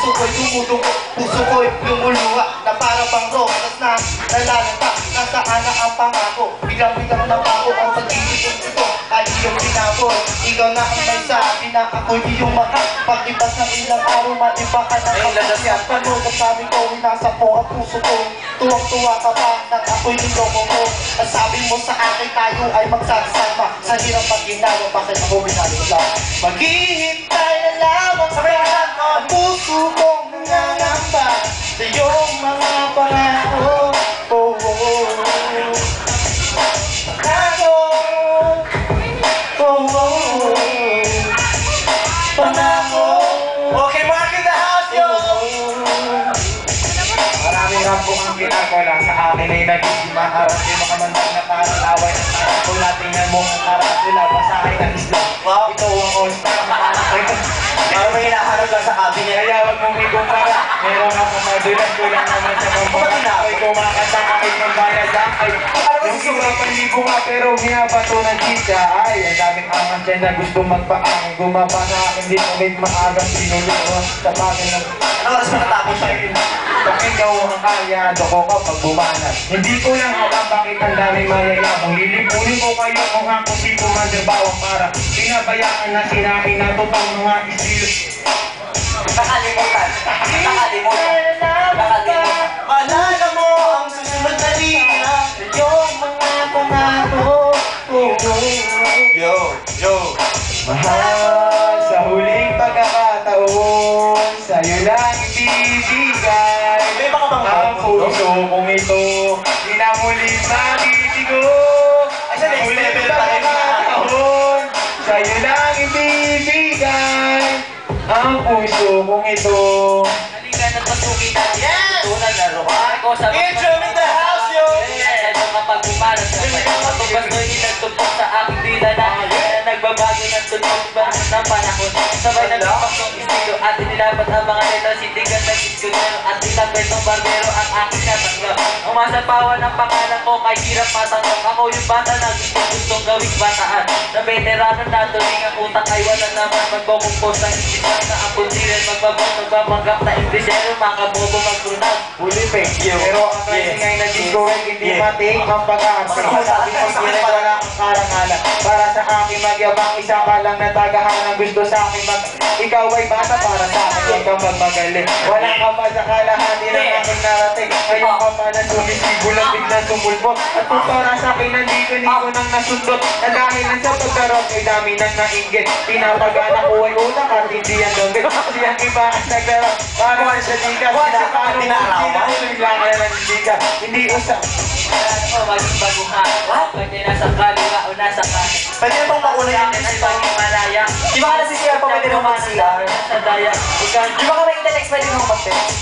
puso ko'y dumudugo, puso ko'y lumuluha na para bang rosas na nalalanta. Nasaan na ang pangako, bilang-bilang na ako ang pag-ibig ito ay iyong pinapon. Ikaw na ang may sabi na ako'y iyong mahal. Pag-ibas ng ilang araw, maiba ka na kapasyan. Panood ang sabi ko, inasa po ang puso ko. Tuwang-tuwa ka pa nang ako'y niloko mo. Ang sabi mo sa akin, tayo ay magsasama. Sa hirap pag-ginawa, bakit ako binalula? Maghihintay na lamang sa ang puso kong nangangamba sa iyong mga pangako. Oh, oh, oh. Pangako. Oh, oh, oh. Pangako. Okay, Mark in the house, yo! Maraming nga po ang ginagawa sa akin ay naging maharap. Di makamandang na parang laway ng parang pula. Tingnan mo ang karatula, basahin ng isla. Wow, ito ang all-star. Parang may hinaharap lang sa cabinet. Kaya wag mong ikumpara. Meron ako madulas, kulang naman sa pambukas. Ako'y kumakanta, ako'y pambayad ay. Yung iba panlibo nga pero hinabato ng chika. Ay, ang daming angas dyan na gusto magpaang. Gumaba na akin, di ulit maagang sinulo. Sa bagay ng... Ano oras pa natapos siya? Kung ikaw ang kalyado ko kapag bumanas. Hindi ko lang alam bakit ang daming mayayabang. Lilipunin ko kayo kung ako si kumandabawang para pinabayaan na sinabi na totoong mga estilo. Nakalimutan. Maalala mo ang susunod na linya sa iyong mga pangako. Yo. Mahal, sa huling pagkakataon, sa'yo lang ibibigay ang puso kong ito. Di na muli mabitigo. Sa huling pagkakataon, sa'yo lang ibibigay ang puso kong ito. Halika na't masukin natin. Yes! Tunay na rohan ko sa Intro in the house, yo! Sa ito kapag pumalas ka pa yung matubas do'y inagtupok sa aking dila na nagbabago ng tunog ba ng panahon. Sabay ng lipas ng estilo at inilapat ang mga letra sindigan ng diskudero at ilang betong barbero ang aking natanggap. Ang masapawan ng pangalan ko kay hirap matanggap. Ako yung bata na gustong gawing bataan. Na veterano na tuwing ang utak ay wala naman magkukumpos ng isipan na ang punsirin magbabanggap na Inglesero makabobo magkrunag. Huli fake you. Pero ang training ay naging correct, hindi mating ang pag-aasal. Sabi ko direct wala ang karangalan. Para sa akin magyabang isa ka lang na tagahan ang gusto sa akin ikaw ay bata para sa akin ikaw magmagaling. Wala ka pa sa kalahati ng aking narating. Ngayon ka pa na sumisibo lang biglang tumulpot. At kung para sa akin nandito ko nang nasundot. Na dahil lang sa pagkaroon ay dami nang nainggit. Pinapagana ko ay utak at hindi yan donggit. Siyang iba at naglarap para sa liga. Sinapano mo sinahulog lang kaya nandiga. Hindi usap. Kailan ko maging baguhan. Pwede nasa kaliwa o nasa kanan. Pwede na bang mauna yung Ay maging malaya. Di ba ka nasisira pa pwede naman sila? Sa daya. Di ba ka may intellects pwede naman mag-text?